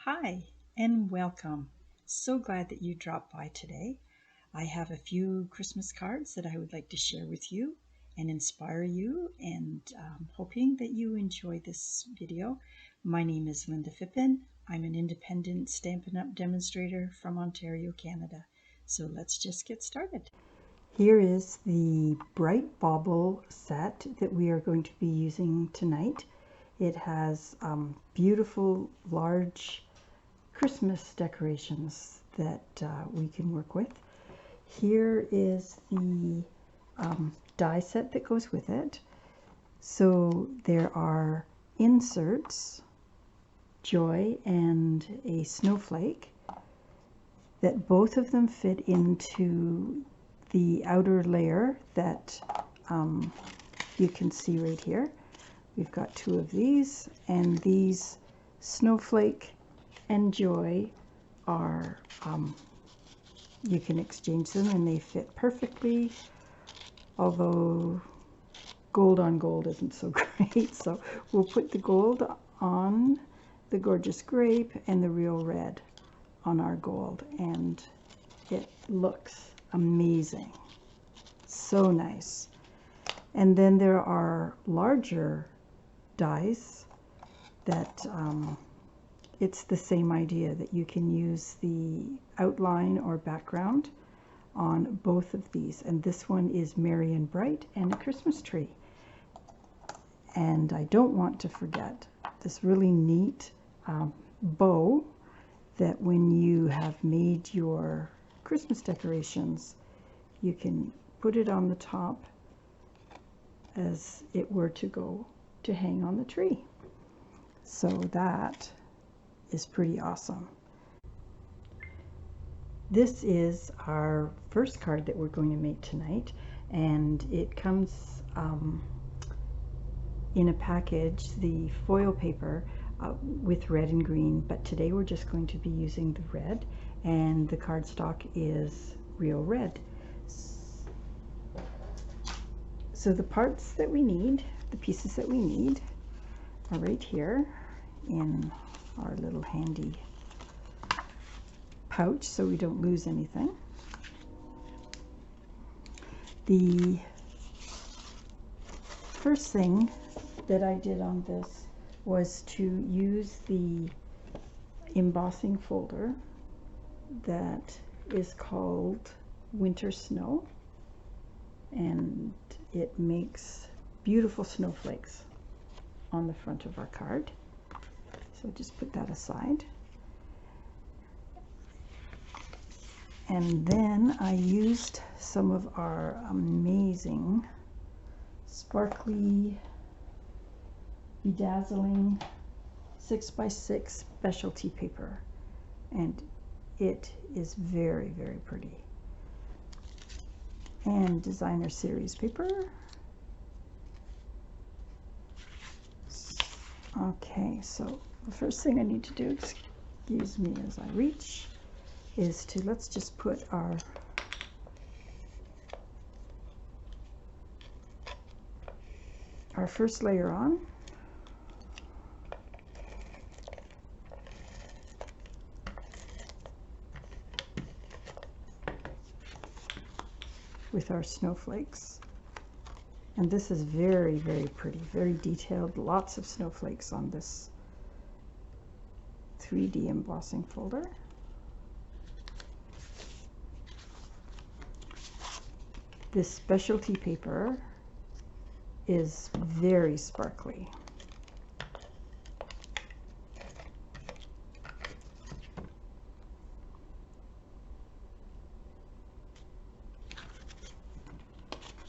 Hi and welcome. So glad that you dropped by today. I have a few Christmas cards that I would like to share with you and inspire you, and hoping that you enjoy this video. My name is Linda Phippen. I'm an independent Stampin' Up! Demonstrator from Ontario, Canada. So let's just get started. Here is the Bright Bauble set that we are going to be using tonight. It has beautiful large Christmas decorations that we can work with. Here is the die set that goes with it. So there are inserts, joy and a snowflake, that both of them fit into the outer layer that you can see right here. We've got two of these, and these snowflake and joy are, you can exchange them and they fit perfectly, although gold on gold isn't so great. So we'll put the gold on the gorgeous grape and the real red on our gold, and it looks amazing. So nice. And then there are larger dies that it's the same idea, that you can use the outline or background on both of these. And this one is Merry and Bright and a Christmas tree. And I don't want to forget this really neat bow that when you have made your Christmas decorations, you can put it on the top as it were to go to hang on the tree. So that is pretty awesome. This is our first card that we're going to make tonight, and it comes in a package, the foil paper with red and green, but today we're just going to be using the red, and the cardstock is real red. So the parts that we need, the pieces that we need, are right here in our little handy pouch so we don't lose anything. The first thing that I did on this was to use the embossing folder that is called Winter Snow, and it makes beautiful snowflakes on the front of our card. So just put that aside. And then I used some of our amazing sparkly, bedazzling 6x6 specialty paper, and it is very, very pretty. And designer series paper. Okay, so the first thing I need to do, excuse me as I reach, is to, let's just put our first layer on. With our snowflakes. And this is very, very pretty, very detailed, lots of snowflakes on this 3D embossing folder. This specialty paper is very sparkly.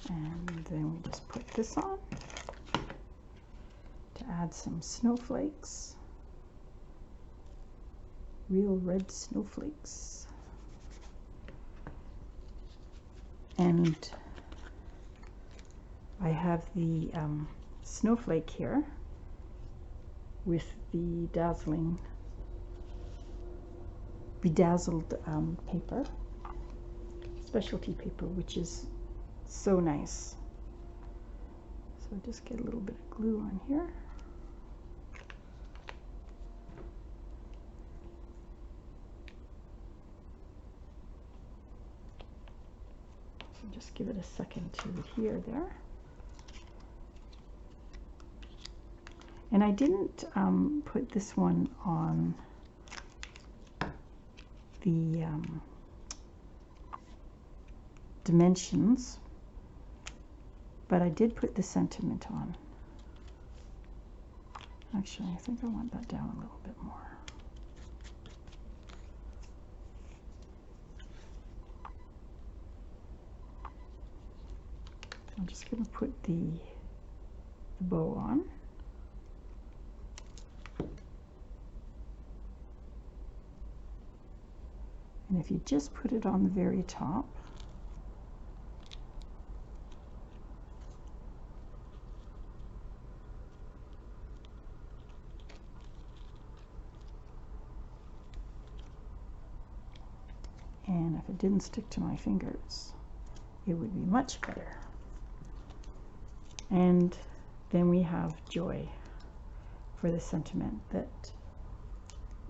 And then we just put this on to add some snowflakes, real red snowflakes. And I have the snowflake here with the bedazzled paper, specialty paper, which is so nice. So just get a little bit of glue on here. So just give it a second to adhere there. And I didn't put this one on the dimensions, but I did put the sentiment on. Actually, I think I want that down a little bit more. I'm just going to put the bow on. And if you just put it on the very top, and if it didn't stick to my fingers, it would be much better. And then we have joy for the sentiment that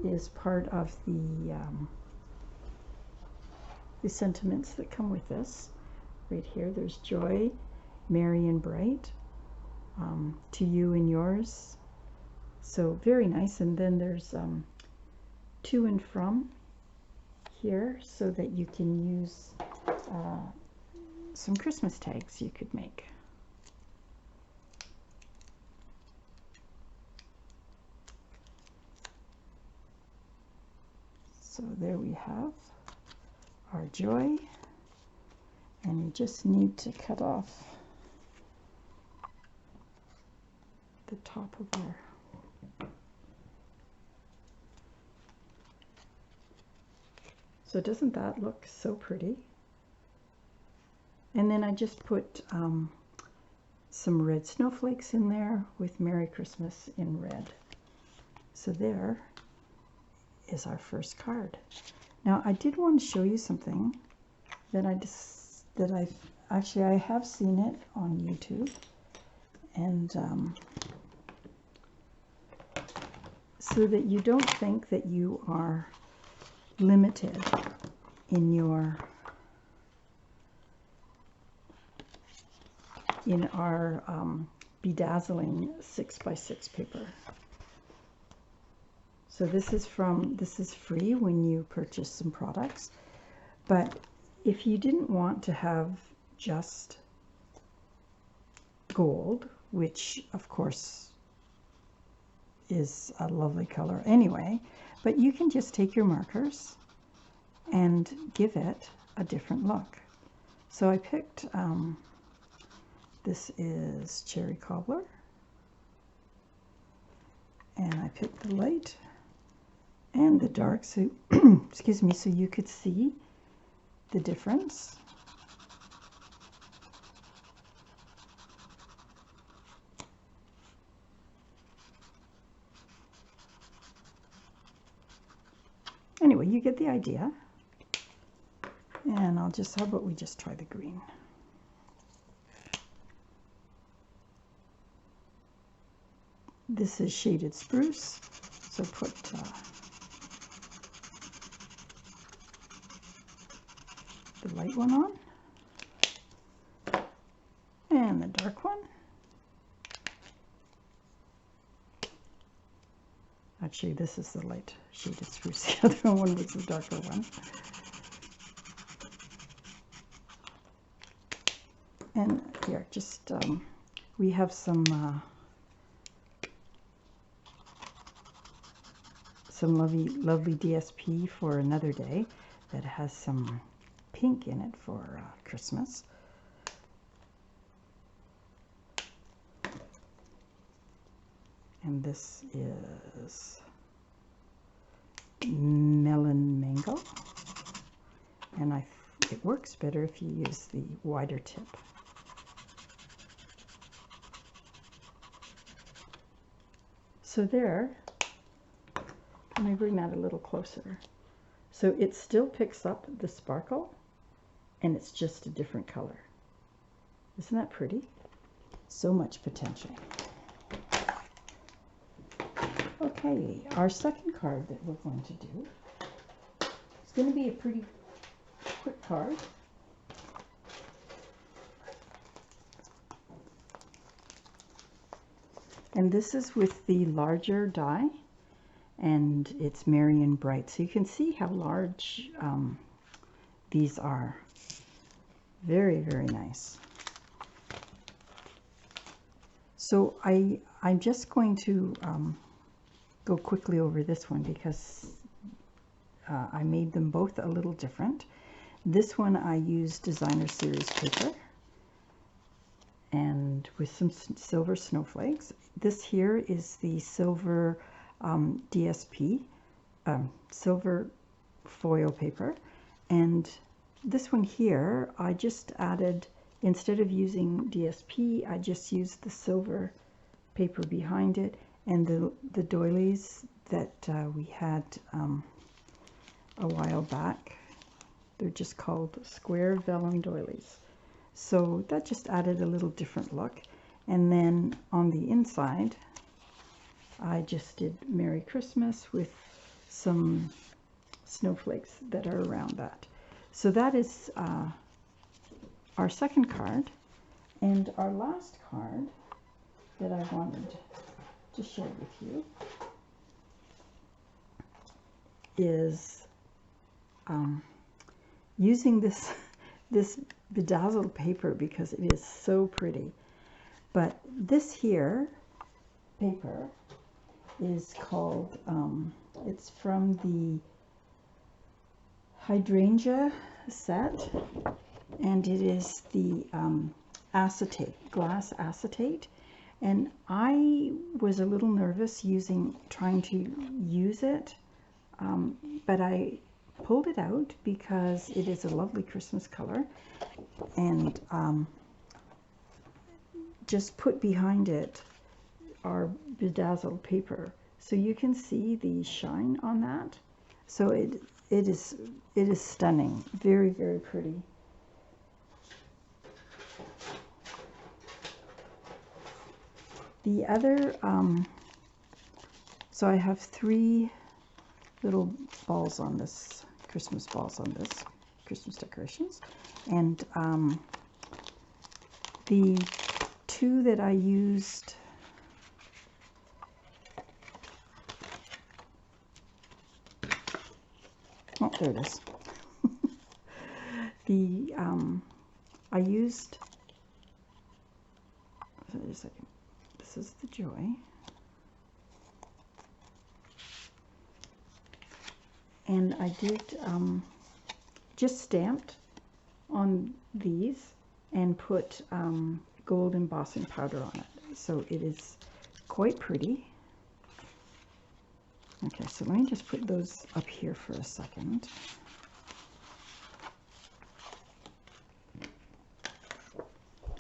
is part of the sentiments that come with this. Right here, there's joy, merry and bright, to you and yours. So very nice. And then there's to and from here, so that you can use some Christmas tags you could make. So there we have our joy, and you just need to cut off the top of there. So doesn't that look so pretty? And then I just put some red snowflakes in there with Merry Christmas in red. So there is our first card. Now I did want to show you something that I have seen it on YouTube, and so that you don't think that you are limited in our bedazzling 6x6 paper. So this is free when you purchase some products, but if you didn't want to have just gold, which of course is a lovely color anyway, but you can just take your markers and give it a different look. So I picked, this is Cherry Cobbler, and I picked the light and the dark, so excuse me, so you could see the difference. Anyway, you get the idea. And how about we just try the green. This is shaded spruce, so put the light one on, and the dark one. Actually, this is the light shaded spruce. The other one was the darker one. And here, just we have some lovely DSP for another day that has some pink in it for Christmas. And this is melon mango, and it works better if you use the wider tip. So there, let me bring that a little closer. So it still picks up the sparkle, and it's just a different color. Isn't that pretty? So much potential. Okay, our second card that we're going to do is going to be a pretty quick card. And this is with the larger die, and it's Merry and Bright. So you can see how large these are. Very, very nice. So I'm just going to go quickly over this one because I made them both a little different. This one I used designer series paper and with some silver snowflakes. This here is the silver DSP, silver foil paper. And this one here, I just added, instead of using DSP, I just used the silver paper behind it, and the doilies that we had a while back. They're just called square vellum doilies. So that just added a little different look. And then on the inside, I just did Merry Christmas with some snowflakes that are around that. So that is our second card. And our last card that I wanted to share with you is using this bedazzled paper because it is so pretty. But this here paper is called, it's from the hydrangea set, and it is the acetate, glass acetate. And I was a little nervous trying to use it, but I pulled it out because it is a lovely Christmas color, and just put behind it our bedazzled paper, so you can see the shine on that. So it is stunning, very, very pretty. The other, so I have 3 little balls on this, Christmas balls on this, Christmas decorations. And the 2 that I used, oh, there it is. I used, wait a second, this is the Joy. And I did just stamped on these and put gold embossing powder on it. So it is quite pretty. Okay, so let me just put those up here for a second.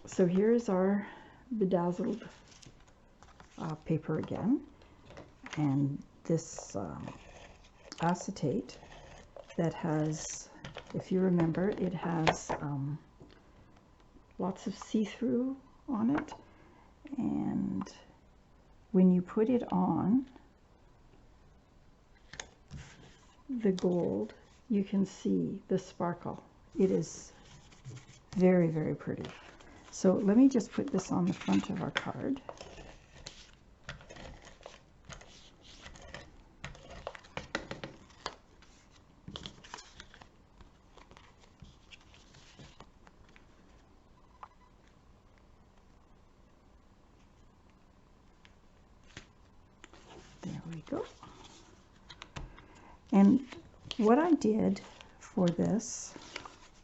So here's our bedazzled paper again. And this acetate that has, if you remember, it has lots of see-through on it, and when you put it on the gold, you can see the sparkle. It is very, very pretty. So let me just put this on the front of our card. There we go. And what I did for this,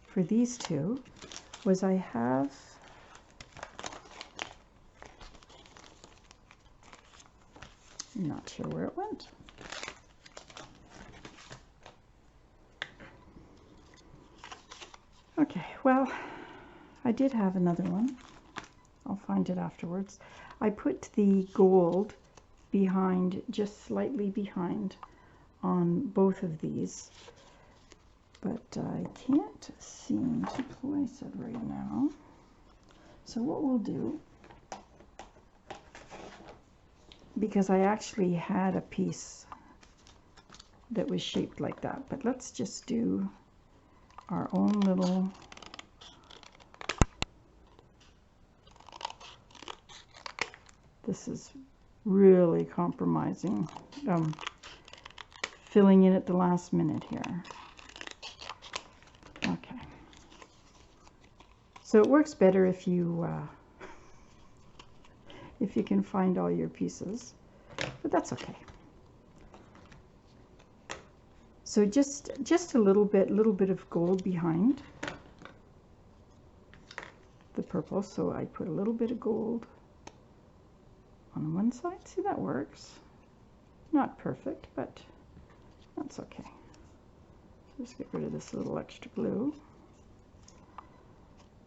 for these 2, was I have I'm not sure where it went. Okay, well, I did have another one. I'll find it afterwards. I put the gold behind, just slightly behind, on both of these, but I can't seem to place it right now. So what we'll do, because I actually had a piece that was shaped like that, but let's just do our own little this is really compromising, filling in at the last minute here. Okay. So it works better if you can find all your pieces, but that's okay. So just a little bit of gold behind the purple. So I put a little bit of gold on one side. See, that works. Not perfect, but that's okay. Just get rid of this little extra glue.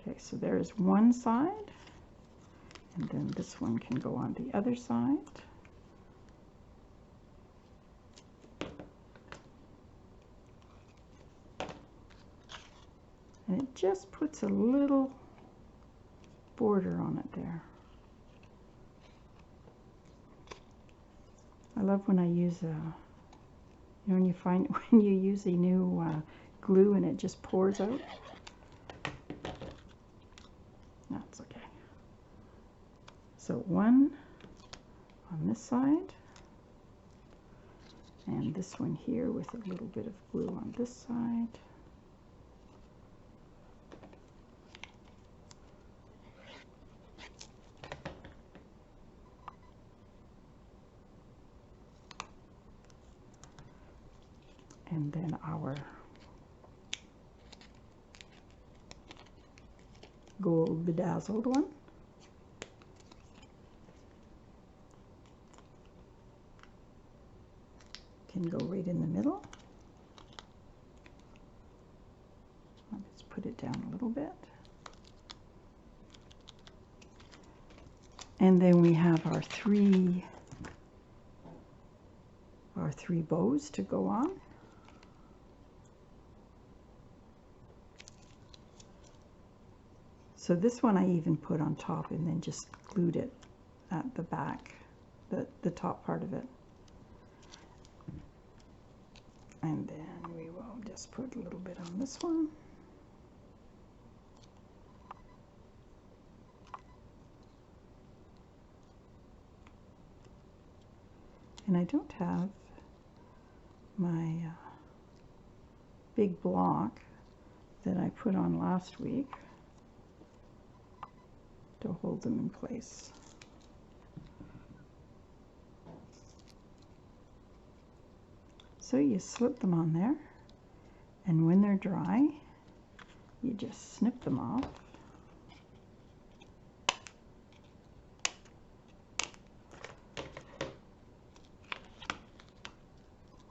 Okay, so there's one side, and then this one can go on the other side. And it just puts a little border on it there. I love when I use when you use a new glue and it just pours out. That's okay. So one on this side, and this one here with a little bit of glue on this side. And then our gold bedazzled one. Can go right in the middle. I'll just put it down a little bit. And then we have our three bows to go on. So this one I even put on top and then just glued it at the back, the top part of it. And then we will just put a little bit on this one. And I don't have my big block that I put on last week to hold them in place. So you slip them on there, and when they're dry, you just snip them off.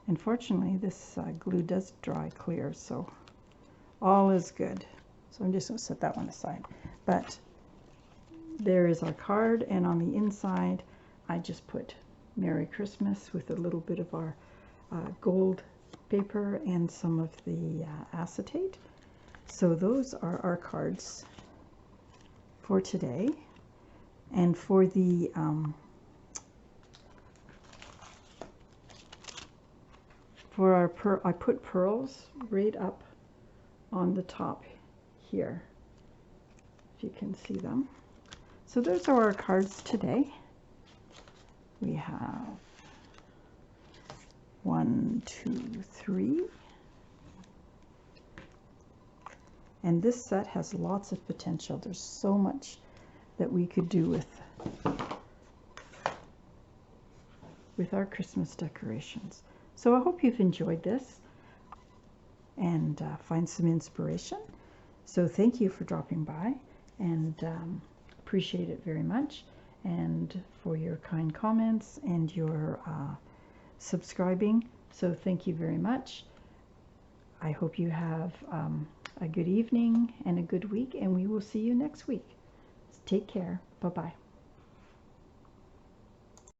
Unfortunately, this glue does dry clear, so all is good. So I'm just going to set that one aside. But there is our card, and on the inside, I just put Merry Christmas with a little bit of our gold paper and some of the acetate. So those are our cards for today. And for the I put pearls right up on the top here, if you can see them. So those are our cards today. We have 1, 2, 3. And this set has lots of potential. There's so much that we could do with our Christmas decorations. So I hope you've enjoyed this and find some inspiration. So thank you for dropping by, and appreciate it very much, and for your kind comments and your subscribing. So thank you very much. I hope you have a good evening and a good week, and we will see you next week. Take care. Bye-bye.